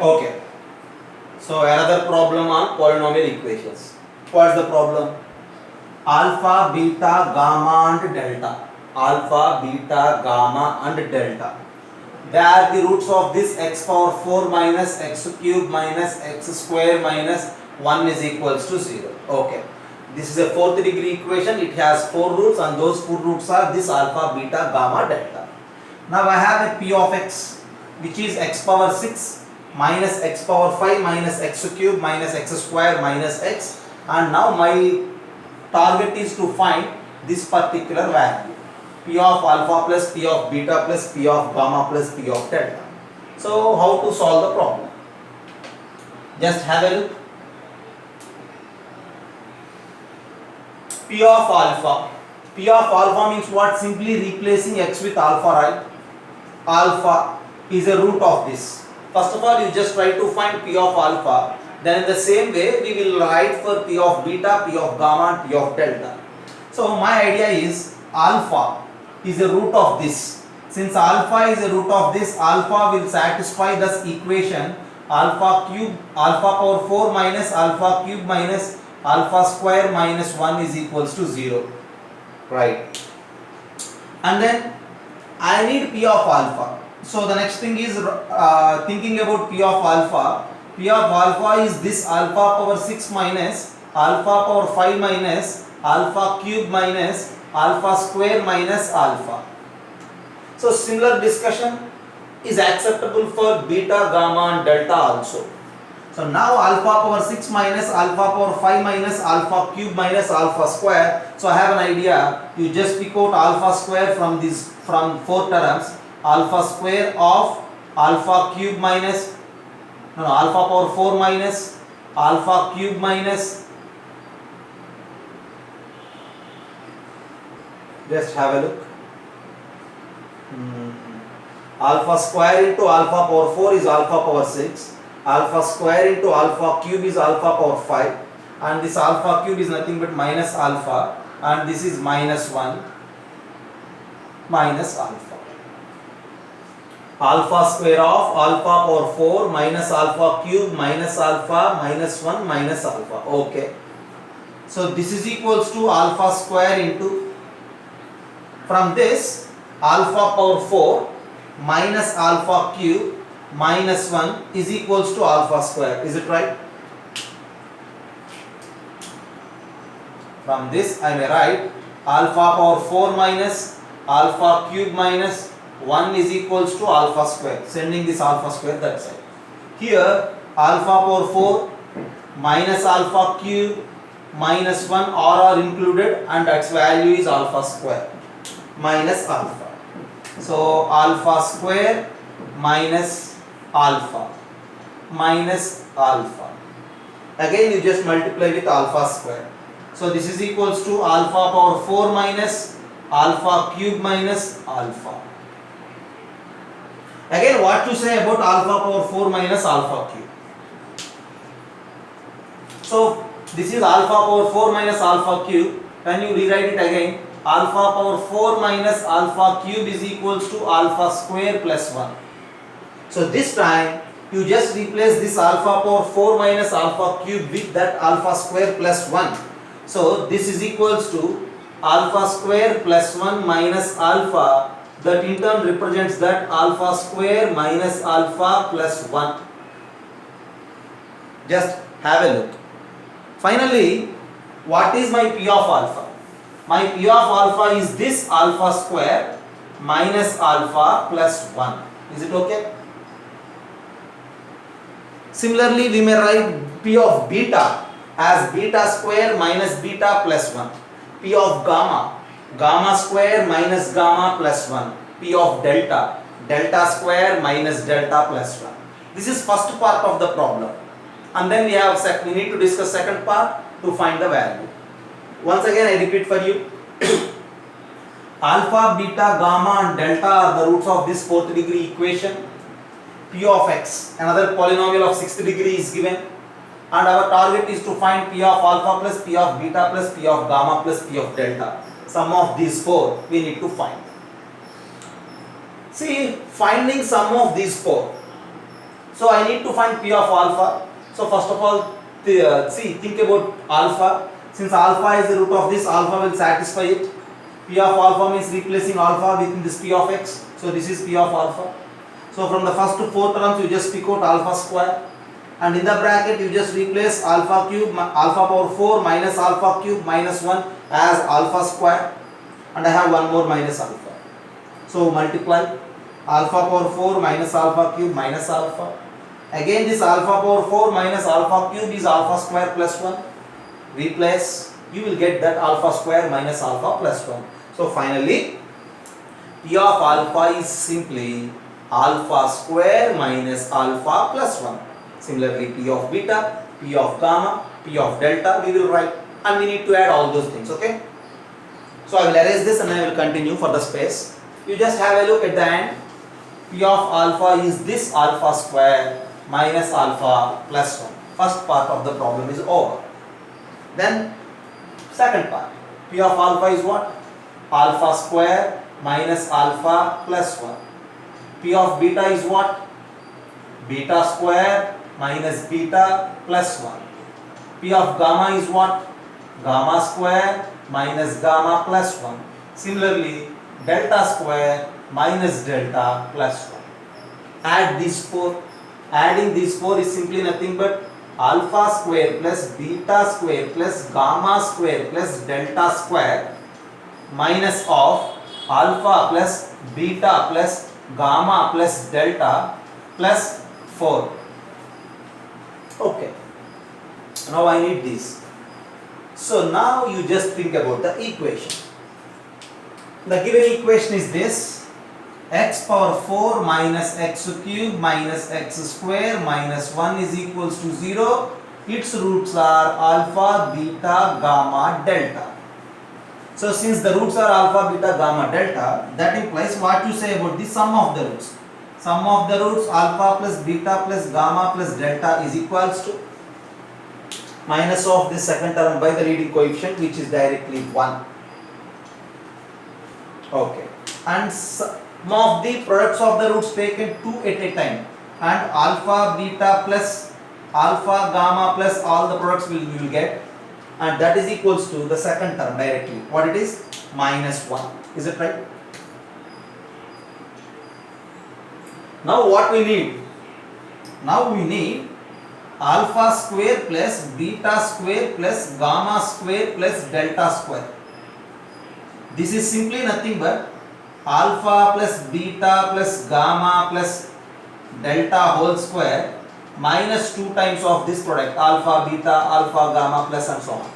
Okay. So another problem on polynomial equations. What's the problem? Alpha, beta, gamma and delta. Alpha, beta, gamma and delta. They are the roots of this x power 4 minus x cube minus x square minus 1 is equals to 0. Okay. This is a fourth degree equation. It has 4 roots and those 4 roots are this alpha, beta, gamma, delta. Now I have a p of x which is x power 6 minus x power 5 minus x cube minus x square minus x, and now my target is to find this particular value, p of alpha plus p of beta plus p of gamma plus p of delta. So how to solve the problem? Just have a look. P of alpha. P of alpha means what? Simply replacing x with alpha, right? Alpha is a root of this. First of all, you just try to find p of alpha. Then in the same way, we will write for p of beta, p of gamma, and p of delta. So my idea is alpha is a root of this. Since alpha is a root of this, alpha will satisfy this equation alpha cube, alpha power 4 minus alpha cube minus alpha square minus 1 is equals to 0. Right. And then I need p of alpha. So the next thing is thinking about p of alpha. P of alpha is this alpha power 6 minus alpha power 5 minus alpha cube minus alpha square minus alpha. So similar discussion is acceptable for beta, gamma and delta also. So now alpha power 6 minus alpha power 5 minus alpha cube minus alpha square. So I have an idea. You just pick out alpha square from this, from 4 terms. Alpha square of alpha cube minus alpha power 4 minus alpha cube minus, just have a look. Alpha square into alpha power 4 is alpha power 6. Alpha square into alpha cube is alpha power 5. And this alpha cube is nothing but minus alpha. And this is minus 1 minus alpha. Alpha square of alpha power 4 minus alpha cube minus alpha minus 1 minus alpha. Okay. So this is equals to alpha square into, from this alpha power 4 minus alpha cube minus 1 is equals to alpha square. Is it right? From this I may write alpha power 4 minus alpha cube minus 1 is equals to alpha square. Sending this alpha square that side. Here alpha power 4 minus alpha cube minus 1 are included and its value is alpha square minus alpha. So alpha square minus alpha minus alpha. Again you just multiply with alpha square. So this is equals to alpha power 4 minus alpha cube minus alpha. Again, what to say about alpha power 4 minus alpha cube? So this is alpha power 4 minus alpha cube. Can you rewrite it again? Alpha power 4 minus alpha cube is equals to alpha square plus 1. So this time you just replace this alpha power 4 minus alpha cube with that alpha square plus 1. So this is equals to alpha square plus 1 minus alpha, that in turn represents that alpha square minus alpha plus 1. Just have a look. Finally, what is my p of alpha? My p of alpha is this alpha square minus alpha plus 1. Is it okay? Similarly, we may write p of beta as beta square minus beta plus 1. P of gamma, gamma square minus gamma plus 1. P of delta, delta square minus delta plus 1. This is first part of the problem. And then we need to discuss second part to find the value. Once again I repeat for you. Alpha, beta, gamma and delta are the roots of this fourth degree equation. P of x, another polynomial of sixth degree is given. And our target is to find p of alpha plus p of beta plus p of gamma plus p of delta. Sum of these four we need to find. See, finding sum of these four. So I need to find P of alpha. So first of all, think about alpha. Since alpha is the root of this, alpha will satisfy it. P of alpha means replacing alpha within this P of x. So this is P of alpha. So from the first to four terms, you just pick out alpha square. And in the bracket, you just replace alpha cube, alpha power 4 minus alpha cube minus 1 as alpha square. And I have one more minus alpha. So multiply alpha power 4 minus alpha cube minus alpha. Again this alpha power 4 minus alpha cube is alpha square plus 1. Replace, you will get that alpha square minus alpha plus 1. So finally, P of alpha is simply alpha square minus alpha plus 1. Similarly, P of beta, P of gamma, P of delta we will write, and we need to add all those things, okay? So I will erase this and I will continue for the space. You just have a look at the end. P of alpha is this alpha square minus alpha plus 1. First part of the problem is over. Then second part, P of alpha is what? Alpha square minus alpha plus 1. P of beta is what? Beta square minus beta plus 1. P of gamma is what? Gamma square minus gamma plus 1. Similarly, delta square minus delta plus 1. Add these four. Adding these four is simply nothing but alpha square plus beta square plus gamma square plus delta square minus of alpha plus beta plus gamma plus delta plus 4. Okay. Now I need this. So now you just think about the equation. The given equation is this: x power 4 minus x cube minus x square minus 1 is equals to 0. Its roots are alpha, beta, gamma, delta. So since the roots are alpha, beta, gamma, delta, that implies what you say about the sum of the roots. Sum of the roots alpha plus beta plus gamma plus delta is equals to minus of this second term by the leading coefficient, which is directly 1. Okay. And sum of the products of the roots taken 2 at a time, and alpha, beta plus alpha, gamma plus all the products we will get, and that is equals to the second term directly. What it is? Minus 1. Is it right? Now what we need? Now we need alpha square plus beta square plus gamma square plus delta square. This is simply nothing but alpha plus beta plus gamma plus delta whole square minus 2 times of this product alpha, beta, alpha, gamma plus and so on.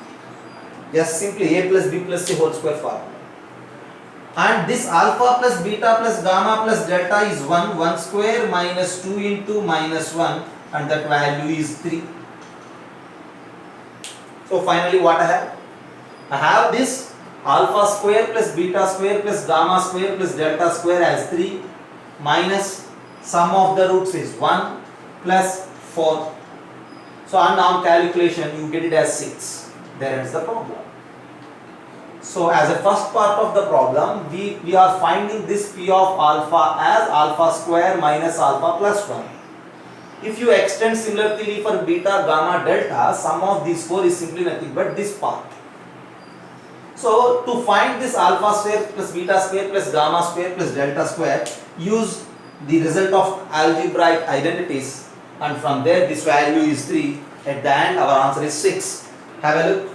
Just simply a plus b plus c whole square formula. And this alpha plus beta plus gamma plus delta is 1 square minus 2 into minus 1, and that value is 3. So finally what I have? I have this alpha square plus beta square plus gamma square plus delta square as 3 minus sum of the roots is 1 plus 4. So on calculation you get it as 6. There is the problem. So as a first part of the problem, we are finding this P of alpha as alpha square minus alpha plus 1. If you extend similarly for beta, gamma, delta, sum of these 4 is simply nothing but this part. So to find this alpha square plus beta square plus gamma square plus delta square, use the result of algebraic identities, and from there this value is 3. At the end our answer is 6. Have a look.